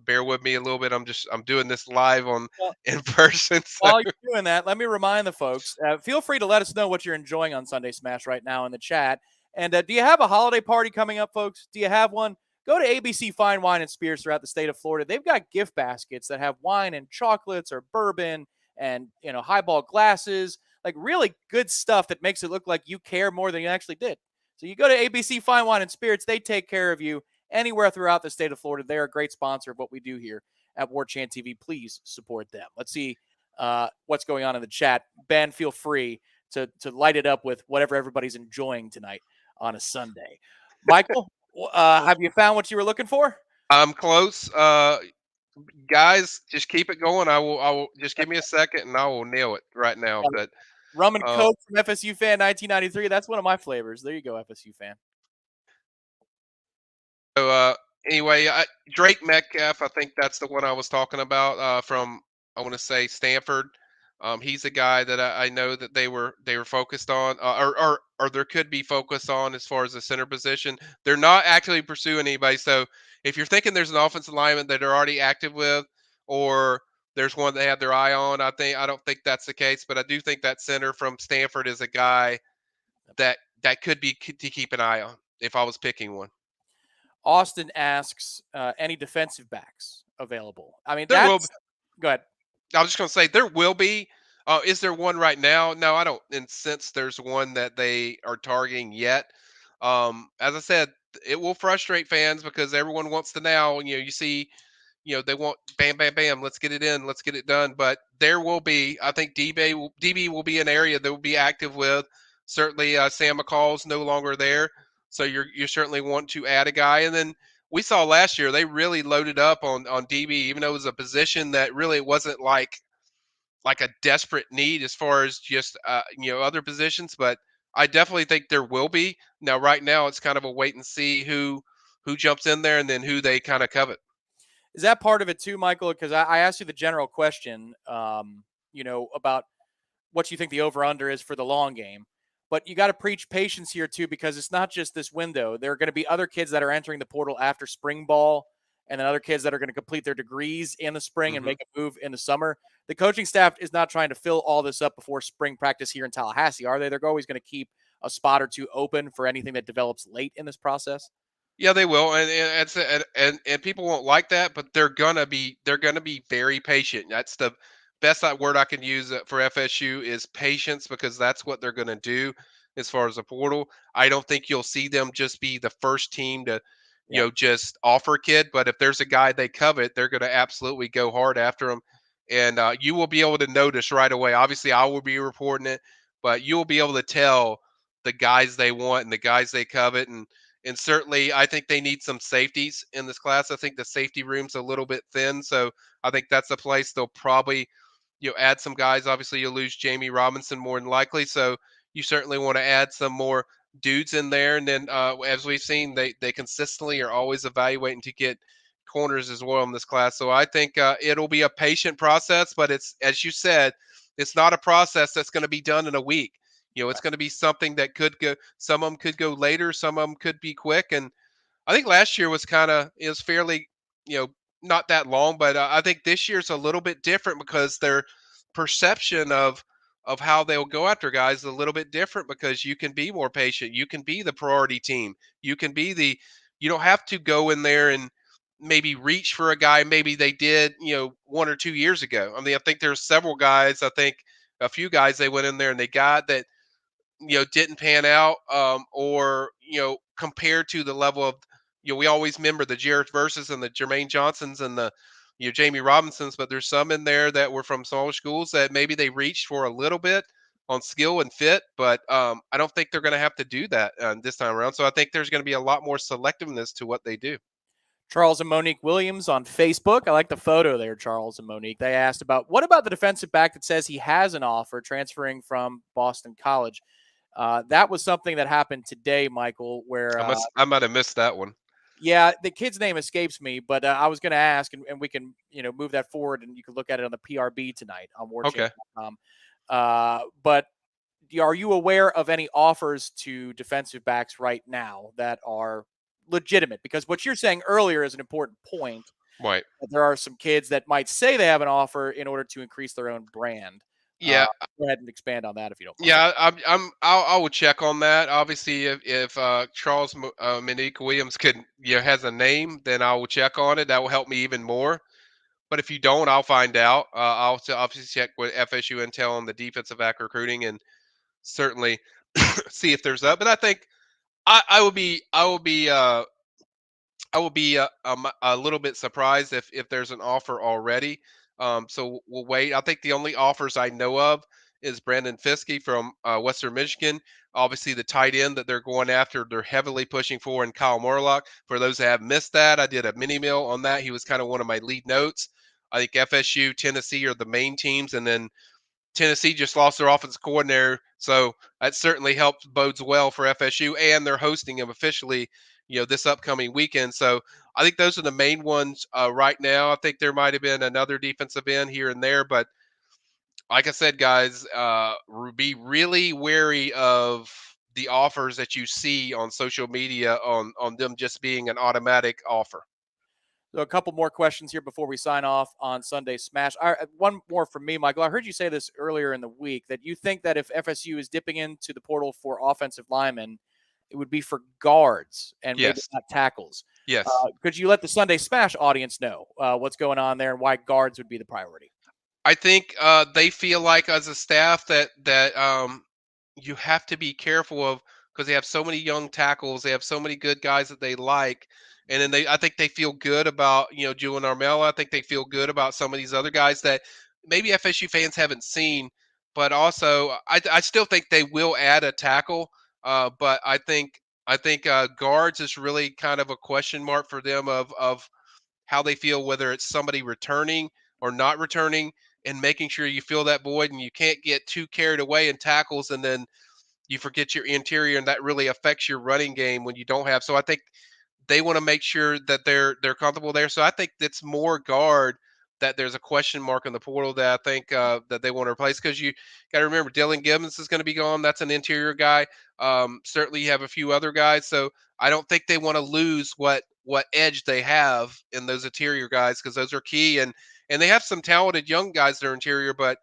Speaker 3: bear with me a little bit. I'm doing this live on
Speaker 1: Well,
Speaker 3: in person. So.
Speaker 1: while you're doing that, let me remind the folks, feel free to let us know what you're enjoying on Sunday Smash right now in the chat. And do you have a holiday party coming up, folks? Do you have one? Go to ABC Fine Wine and Spirits throughout the state of Florida. They've got gift baskets that have wine and chocolates or bourbon and, highball glasses, like really good stuff that makes it look like you care more than you actually did. So you go to ABC Fine Wine and Spirits. They take care of you anywhere throughout the state of Florida. They're a great sponsor of what we do here at Warchant TV. Please support them. Let's see what's going on in the chat. Ben, feel free to light it up with whatever everybody's enjoying tonight on a Sunday. Michael, have you found what you were looking for?
Speaker 3: I'm close. Guys, just keep it going. I will just give me a second and I will nail it right now. But
Speaker 1: Rum and Coke from FSU fan 1993. That's one of my flavors. There you go, FSU fan.
Speaker 3: So anyway, Drake Metcalf, I think that's the one I was talking about from, I want to say, Stanford. He's a guy that I know that they were focused on, or there could be focused on as far as the center position. They're not actually pursuing anybody. So if you're thinking there's an offensive lineman that they're already active with, or there's one they have their eye on, I don't think that's the case. But I do think that center from Stanford is a guy that could be to keep an eye on if I was picking one.
Speaker 1: Austin asks, any defensive backs available? I mean,
Speaker 3: There will
Speaker 1: that's go ahead.
Speaker 3: I was just going to say there will be. Is there one right now? No, I don't. And since there's one that they are targeting yet, as I said, it will frustrate fans because everyone wants to now. You see, they want bam, bam, bam. Let's get it in. Let's get it done. But there will be. I think DB will be an area that will be active with. Certainly, Sam McCall's no longer there, so you certainly want to add a guy. And then we saw last year they really loaded up on DB, even though it was a position that really wasn't like a desperate need as far as just other positions. But I definitely think there will be. Now, right now, it's kind of a wait and see who jumps in there and then who they kind of covet.
Speaker 1: Is that part of it too, Michael? Because I asked you the general question, about what you think the over-under is for the long game. But you got to preach patience here too, because it's not just this window. There are going to be other kids that are entering the portal after spring ball, and then other kids that are going to complete their degrees in the spring and make a move in the summer. The coaching staff is not trying to fill all this up before spring practice here in Tallahassee, are they? They're always going to keep a spot or two open for anything that develops late in this process.
Speaker 3: Yeah, they will, and people won't like that, but they're gonna be very patient. That's the best word I can use for FSU is patience, because that's what they're gonna do as far as the portal. I don't think you'll see them just be the first team to, just offer a kid. But if there's a guy they covet, they're gonna absolutely go hard after him, and you will be able to notice right away. Obviously, I will be reporting it, but you will be able to tell the guys they want and the guys they covet. And certainly, I think they need some safeties in this class. I think the safety room's a little bit thin, so I think that's a place they'll probably, add some guys. Obviously, you'll lose Jamie Robinson more than likely, so you certainly want to add some more dudes in there. And then, as we've seen, they consistently are always evaluating to get corners as well in this class. So I think it'll be a patient process, but it's, as you said, it's not a process that's going to be done in a week. It's going to be something that could go. Some of them could go later. Some of them could be quick. And I think last year was fairly, not that long. But I think this year's a little bit different because their perception of how they'll go after guys is a little bit different, because you can be more patient. You can be the priority team. You can be you don't have to go in there and maybe reach for a guy maybe they did, 1 or 2 years ago. I mean, I think there's several guys. I think a few guys they went in there and they got that didn't pan out, or compared to the level of, we always remember the Jarrett Verses and the Jermaine Johnsons and the Jamie Robinsons, but there's some in there that were from smaller schools that maybe they reached for a little bit on skill and fit, but I don't think they're going to have to do that this time around. So I think there's going to be a lot more selectiveness to what they do.
Speaker 1: Charles and Monique Williams on Facebook. I like the photo there, Charles and Monique. They asked about, what about the defensive back that says he has an offer transferring from Boston College? That was something that happened today, Michael, where
Speaker 3: I might have missed that one.
Speaker 1: Yeah, the kid's name escapes me, but I was going to ask, and we can move that forward, and you can look at it on the PRB tonight on
Speaker 3: Okay.
Speaker 1: Warchant.com. But are you aware of any offers to defensive backs right now that are legitimate? Because what you're saying earlier is an important point.
Speaker 3: Right.
Speaker 1: There are some kids that might say they have an offer in order to increase their own brand.
Speaker 3: Yeah.
Speaker 1: Go ahead and expand on that if you don't mind.
Speaker 3: Yeah, I will check on that. Obviously, if Charles Monique Williams has a name, then I will check on it. That will help me even more. But if you don't, I'll find out. I'll obviously check with FSU Intel on the defensive back recruiting and certainly see if there's that. But I think I will be a little bit surprised if there's an offer already. So we'll wait. I think the only offers I know of is Brandon Fiske from Western Michigan. Obviously, the tight end that they're going after, they're heavily pushing for, and Kyle Morlock. For those that have missed that, I did a mini mill on that. He was kind of one of my lead notes. I think FSU, Tennessee are the main teams, and then Tennessee just lost their offensive coordinator, so that certainly helps bodes well for FSU, and they're hosting them officially, this upcoming weekend. So I think those are the main ones right now. I think there might have been another defensive end here and there, but like I said, guys, be really wary of the offers that you see on social media on them just being an automatic offer.
Speaker 1: So a couple more questions here before we sign off on Sunday Smash. One more from me, Michael. I heard you say this earlier in the week that you think that if FSU is dipping into the portal for offensive linemen, it would be for guards and maybe
Speaker 3: Yes.
Speaker 1: not tackles.
Speaker 3: Yes.
Speaker 1: Could you let the Sunday Smash audience know what's going on there and why guards would be the priority?
Speaker 3: I think they feel like as a staff that you have to be careful of because they have so many young tackles, they have so many good guys that they like, and then I think they feel good about Julian Armella. I think they feel good about some of these other guys that maybe FSU fans haven't seen, but also I still think they will add a tackle, but I think guards is really kind of a question mark for them of how they feel, whether it's somebody returning or not returning, and making sure you fill that void and you can't get too carried away in tackles and then you forget your interior, and that really affects your running game when you don't have. So I think they want to make sure that they're comfortable there. So I think it's more guard that there's a question mark in the portal that I think that they want to replace, because you got to remember Dylan Gibbons is going to be gone. That's an interior guy. Certainly, you have a few other guys. So I don't think they want to lose what edge they have in those interior guys, because those are key, and they have some talented young guys that are interior, but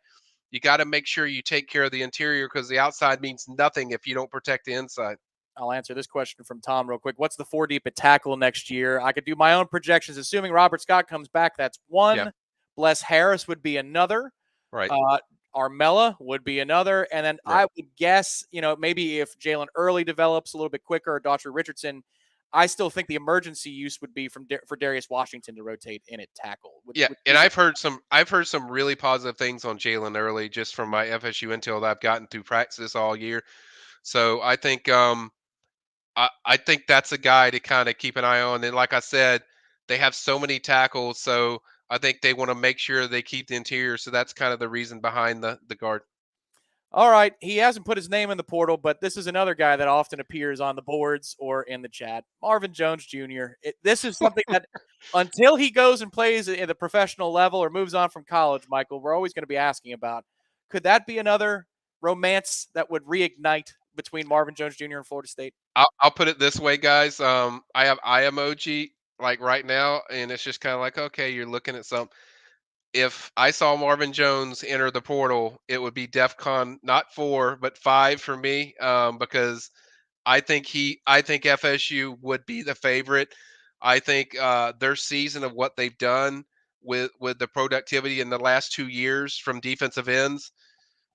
Speaker 3: you got to make sure you take care of the interior because the outside means nothing if you don't protect the inside.
Speaker 1: I'll answer this question from Tom real quick. What's the 4 deep at tackle next year? I could do my own projections. Assuming Robert Scott comes back, that's one.
Speaker 3: Yeah.
Speaker 1: Bless Harris would be another.
Speaker 3: Right.
Speaker 1: Armella would be another. And then
Speaker 3: Right.
Speaker 1: I would guess, maybe if Jalen Early develops a little bit quicker or Daughtry Richardson, I still think the emergency use would be for Darius Washington to rotate in at tackle.
Speaker 3: And I've heard some really positive things on Jalen Early just from my FSU intel that I've gotten through practice all year. So I think that's a guy to kind of keep an eye on. And like I said, they have so many tackles, so I think they want to make sure they keep the interior. So that's kind of the reason behind the guard.
Speaker 1: All right. He hasn't put his name in the portal, but this is another guy that often appears on the boards or in the chat. Marvin Jones Jr. This is something that until he goes and plays at the professional level or moves on from college, Michael, we're always going to be asking about. Could that be another romance that would reignite between Marvin Jones Jr. and Florida State?
Speaker 3: I'll put it this way, guys. I have eye emoji like right now, and it's just kind of like, okay, you're looking at something. If I saw Marvin Jones enter the portal, it would be DEFCON not 4 but 5 for me, because I think FSU would be the favorite. I think their season of what they've done with the productivity in the last 2 years from defensive ends,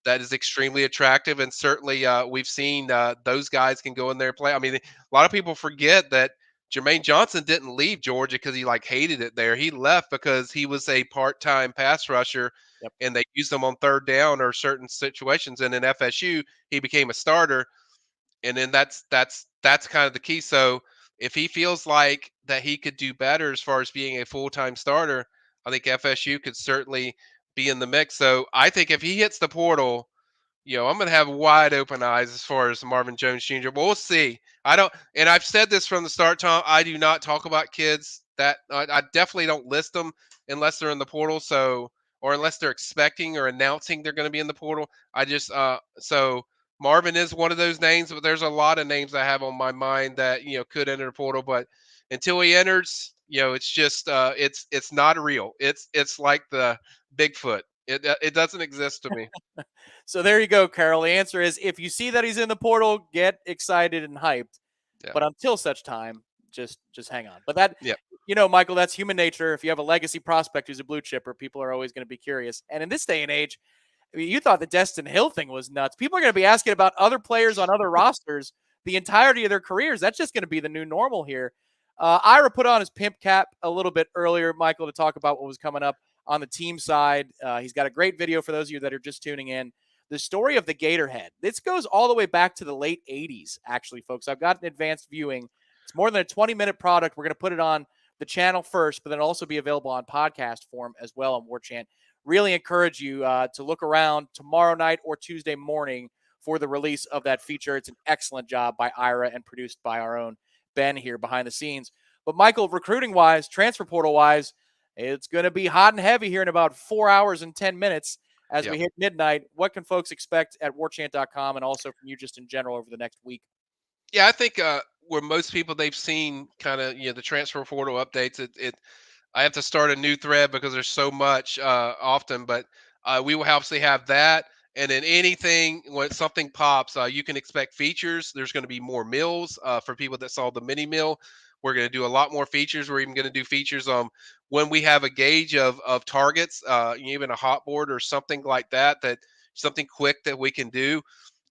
Speaker 3: that is extremely attractive, and certainly we've seen those guys can go in there and play. I mean, a lot of people forget that Jermaine Johnson didn't leave Georgia because he hated it there. He left because he was a part-time pass rusher,
Speaker 1: Yep.
Speaker 3: and they used him on third down or certain situations. And in FSU, he became a starter, and then that's kind of the key. So if he feels like that he could do better as far as being a full-time starter, I think FSU could certainly be in the mix. So I think if he hits the portal, I'm going to have wide open eyes as far as Marvin Jones Jr. But we'll see. I don't, and I've said this from the start, Tom. I do not talk about kids. That I definitely don't list them unless they're in the portal. So, or unless they're expecting or announcing they're going to be in the portal. I just so Marvin is one of those names, but there's a lot of names I have on my mind that could enter the portal. But until he enters, it's just it's not real. It's like the Bigfoot. It doesn't exist to me.
Speaker 1: So there you go, Carol. The answer is if you see that he's in the portal, get excited and hyped.
Speaker 3: Yeah.
Speaker 1: But until such time, just hang on. But that,
Speaker 3: yeah.
Speaker 1: Michael, that's human nature. If you have a legacy prospect who's a blue chipper, people are always going to be curious. And in this day and age, I mean, you thought the Destin Hill thing was nuts. People are going to be asking about other players on other rosters the entirety of their careers. That's just going to be the new normal here. Ira put on his pimp cap a little bit earlier, Michael, to talk about what was coming up on the team side. He's got a great video for those of you that are just tuning in. The story of the Gatorhead. This goes all the way back to the late 80s, actually, folks. I've got an advanced viewing. It's more than a 20-minute product. We're going to put it on the channel first, but then also be available on podcast form as well on Warchant. Really encourage you to look around tomorrow night or Tuesday morning for the release of that feature. It's an excellent job by Ira and produced by our own Ben here behind the scenes. But Michael, recruiting-wise, transfer portal-wise, it's going to be hot and heavy here in about 4 hours and 10 minutes as we hit midnight. What can folks expect at warchant.com and also from you just in general over the next week?
Speaker 3: Yeah, I think where most people they've seen kind of the transfer portal updates, I have to start a new thread because there's so much often, but we will obviously have that. And then anything when something pops, you can expect features. There's going to be more mills for people that saw the mini mill. We're going to do a lot more features. We're even going to do features on when we have a gauge of targets, even a hot board or something like that, something quick that we can do.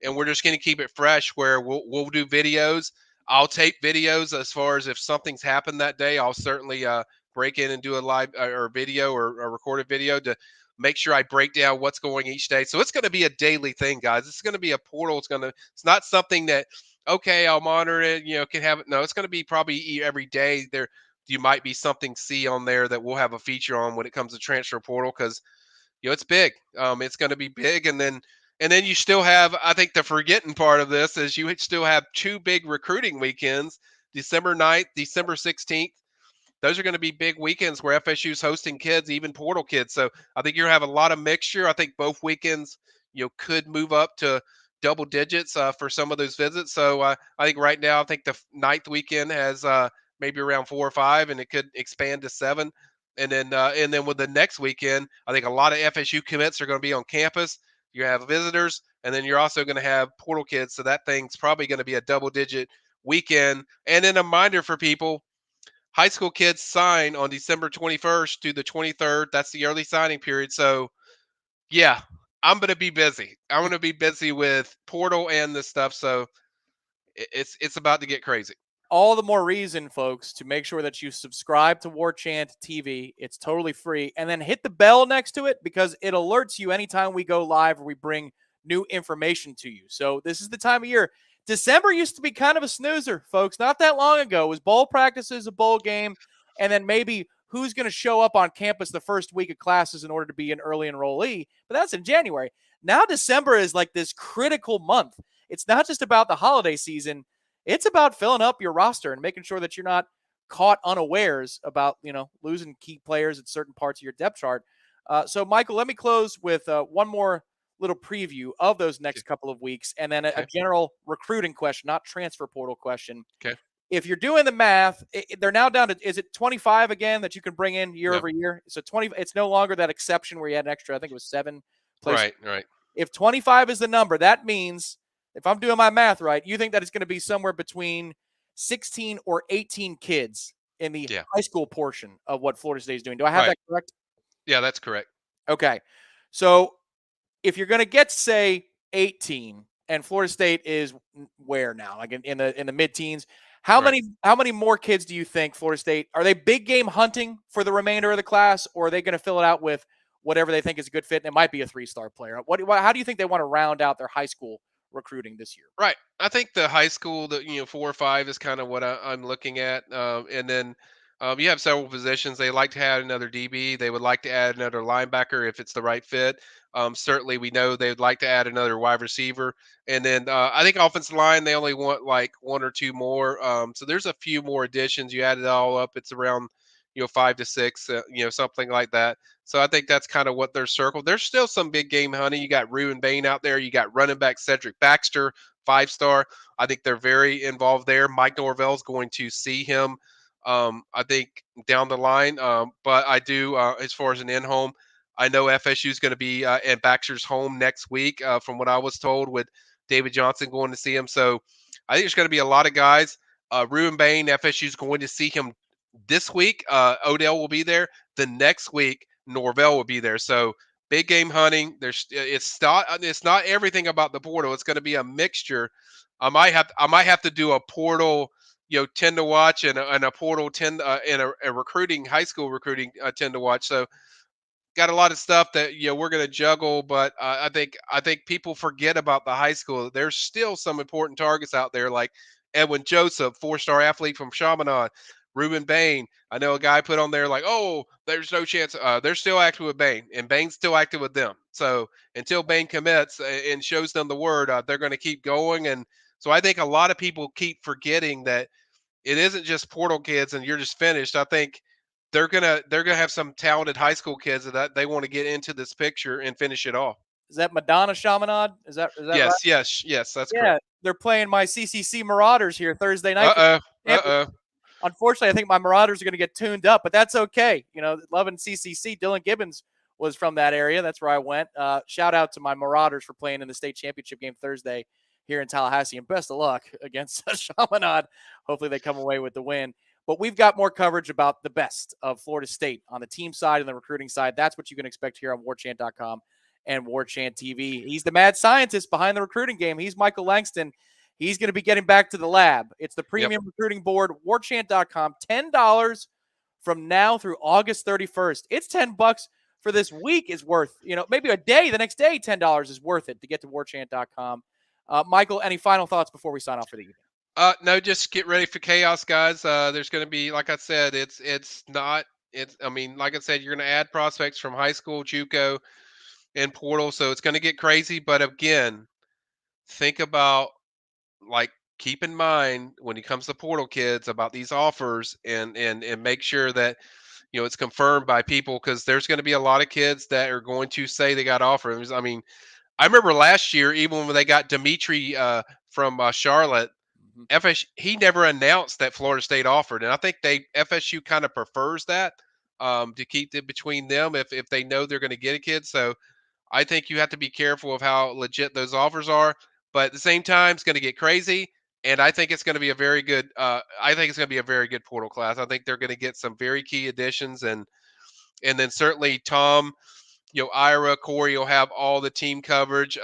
Speaker 3: And we're just going to keep it fresh where we'll do videos. I'll tape videos as far as if something's happened that day. I'll certainly break in and do a live or video or a recorded video to make sure I break down what's going each day. So it's going to be a daily thing, guys. It's going to be a portal. It's not something that, okay, I'll monitor it, can have it. No, it's going to be probably every day there. You might be something see on there that we'll have a feature on when it comes to transfer portal. Cause it's big. It's going to be big. And then you still have, I think the forgetting part of this is you still have 2 big recruiting weekends, December 9th, December 16th. Those are going to be big weekends where FSU is hosting kids, even portal kids. So I think you're going to have a lot of mixture. I think both weekends, could move up to double digits for some of those visits. So I think right now, I think the 9th weekend has maybe around 4 or 5, and it could expand to 7. And then with the next weekend, I think a lot of FSU commits are going to be on campus. You have visitors, and then you're also going to have portal kids. So that thing's probably going to be a double-digit weekend. And then a reminder for people, high school kids sign on December 21st to the 23rd. That's the early signing period. So, yeah, I'm going to be busy. I'm going to be busy with portal and this stuff. So it's about to get crazy.
Speaker 1: All the more reason, folks, to make sure that you subscribe to Warchant TV. It's totally free. And then hit the bell next to it because it alerts you anytime we go live or we bring new information to you. So this is the time of year. December used to be kind of a snoozer, folks. Not that long ago. It was bowl practices, a bowl game, and then maybe who's going to show up on campus the first week of classes in order to be an early enrollee. But that's in January. Now December is like this critical month. It's not just about the holiday season. It's about filling up your roster and making sure that you're not caught unawares about, losing key players at certain parts of your depth chart. So, Michael, let me close with one more little preview of those next couple of weeks and then a general recruiting question, not transfer portal question.
Speaker 3: Okay.
Speaker 1: If you're doing the math, they're now down to, is it 25 again that you can bring in year over year? So 20, it's no longer that exception where you had an extra, I think it was 7 places.
Speaker 3: Right.
Speaker 1: If 25 is the number, that means, if I'm doing my math right, you think that it's going to be somewhere between 16 or 18 kids in the high school portion of what Florida State is doing. Do I have that correct?
Speaker 3: Yeah, that's correct.
Speaker 1: Okay. So if you're going to get, say, 18, and Florida State is where now? Like in the mid-teens, how many more kids do you think Florida State, are they big game hunting for the remainder of the class, or are they going to fill it out with whatever they think is a good fit? And it might be a 3-star player. How do you think they want to round out their high school recruiting this year?
Speaker 3: Right. I think the high school, 4 or 5 is kind of what I'm looking at. And then you have several positions. They like to add another DB. They would like to add another linebacker if it's the right fit. Certainly, we know they would like to add another wide receiver, and then I think offensive line they only want like one or two more. So there's a few more additions. You add it all up, it's around 5 to 6, something like that. So I think that's kind of what they're circled. There's still some big game hunting. You got Ruben Bain out there. You got running back Cedric Baxter, 5-star. I think they're very involved there. Mike Norvell's going to see him. I think down the line, but I do as far as an in-home. I know FSU is going to be at Baxter's home next week, from what I was told, with David Johnson going to see him. So I think there's going to be a lot of guys. Ruben Bain, FSU is going to see him this week. Odell will be there. The next week, Norvell will be there. So big game hunting. It's not everything about the portal. It's going to be a mixture. I might have to do a portal 10 to watch and a portal 10 and a recruiting high school recruiting 10 to watch. So got a lot of stuff that we're going to juggle, but I think people forget about the high school. There's still some important targets out there, like Edwin Joseph, 4-star athlete from Chaminade. Ruben Bain. I know a guy put on there like, oh, there's no chance. They're still active with Bain, and Bain's still active with them. So until Bain commits and shows them the word, they're going to keep going. And so I think a lot of people keep forgetting that it isn't just portal kids and you're just finished. I think they're gonna have some talented high school kids that they want to get into this picture and finish it off.
Speaker 1: Is that Madonna Chaminade? Is that right?
Speaker 3: Yes, that's
Speaker 1: Yeah,
Speaker 3: correct.
Speaker 1: they're playing my CCC Marauders here Thursday night. Unfortunately, I think my Marauders are going to get tuned up, but that's okay. Loving CCC. Dylan Gibbons was from that area. That's where I went. Shout out to my Marauders for playing in the state championship game Thursday here in Tallahassee, and best of luck against Chaminade. Hopefully they come away with the win. But we've got more coverage about the best of Florida State on the team side and the recruiting side. That's what you can expect here on warchant.com and Warchant TV. He's the mad scientist behind the recruiting game. He's Michael Langston. He's going to be getting back to the lab. It's the premium recruiting board, warchant.com. $10 from now through August 31st. It's $10 for this week is worth, maybe a day, the next day, $10 is worth it to get to warchant.com. Michael, any final thoughts before we sign off for the evening?
Speaker 3: No, just get ready for chaos, guys. There's going to be, like I said, like I said, you're going to add prospects from high school, JUCO, and portal. So it's going to get crazy. But again, think about, keep in mind when it comes to portal kids about these offers and make sure that, it's confirmed by people, because there's going to be a lot of kids that are going to say they got offers. I mean, I remember last year, even when they got Dimitri from Charlotte, FSU, he never announced that Florida State offered, and I think FSU kind of prefers that, to keep it between them if they know they're going to get a kid. So I think you have to be careful of how legit those offers are, but at the same time, it's going to get crazy, and I think it's going to be a very good. I think it's going to be a very good portal class. I think they're going to get some very key additions, and then certainly Tom, Ira, Corey will have all the team coverage.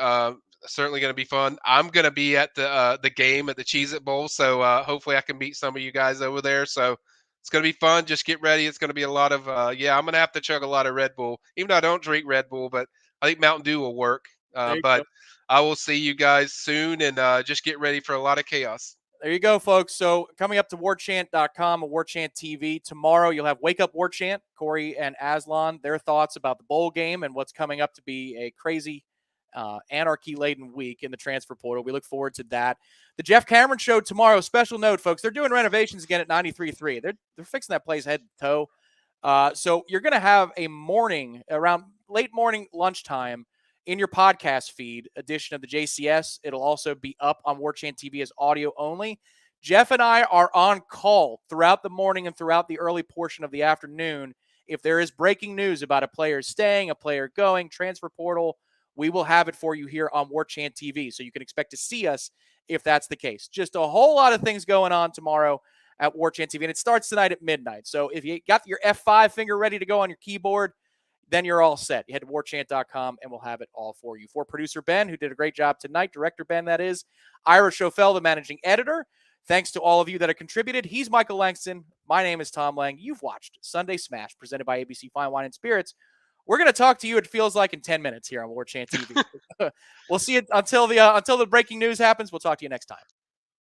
Speaker 3: Certainly going to be fun. I'm going to be at the game at the Cheez-It Bowl, so hopefully I can meet some of you guys over there. So it's going to be fun. Just get ready. It's going to be a lot of I'm going to have to chug a lot of Red Bull, even though I don't drink Red Bull, but I think Mountain Dew will work. But go. I will see you guys soon, and just get ready for a lot of chaos.
Speaker 1: There you go, folks. So coming up to warchant.com and Warchant TV tomorrow, you'll have Wake Up Warchant, Corey and Aslan, their thoughts about the bowl game and what's coming up to be a crazy anarchy-laden week in the transfer portal. We look forward to that. The Jeff Cameron Show tomorrow. Special note, folks, they're doing renovations again at 93.3. They're fixing that place head to toe. So you're going to have a morning, around late morning lunchtime, in your podcast feed edition of the JCS. It'll also be up on Warchant TV as audio only. Jeff and I are on call throughout the morning and throughout the early portion of the afternoon. If there is breaking news about a player staying, a player going, transfer portal, we will have it for you here on Warchant TV. So you can expect to see us if that's the case. Just a whole lot of things going on tomorrow at Warchant TV. And it starts tonight at midnight. So if you got your F5 finger ready to go on your keyboard, then you're all set. You head to warchant.com and we'll have it all for you. For producer Ben, who did a great job tonight, director Ben, that is, Ira Schofel, the managing editor. Thanks to all of you that have contributed. He's Michael Langston. My name is Tom Lang. You've watched Sunday Smash, presented by ABC Fine Wine and Spirits. We're going to talk to you, it feels like, in 10 minutes here on Warchant TV. We'll see you until the breaking news happens. We'll talk to you next time.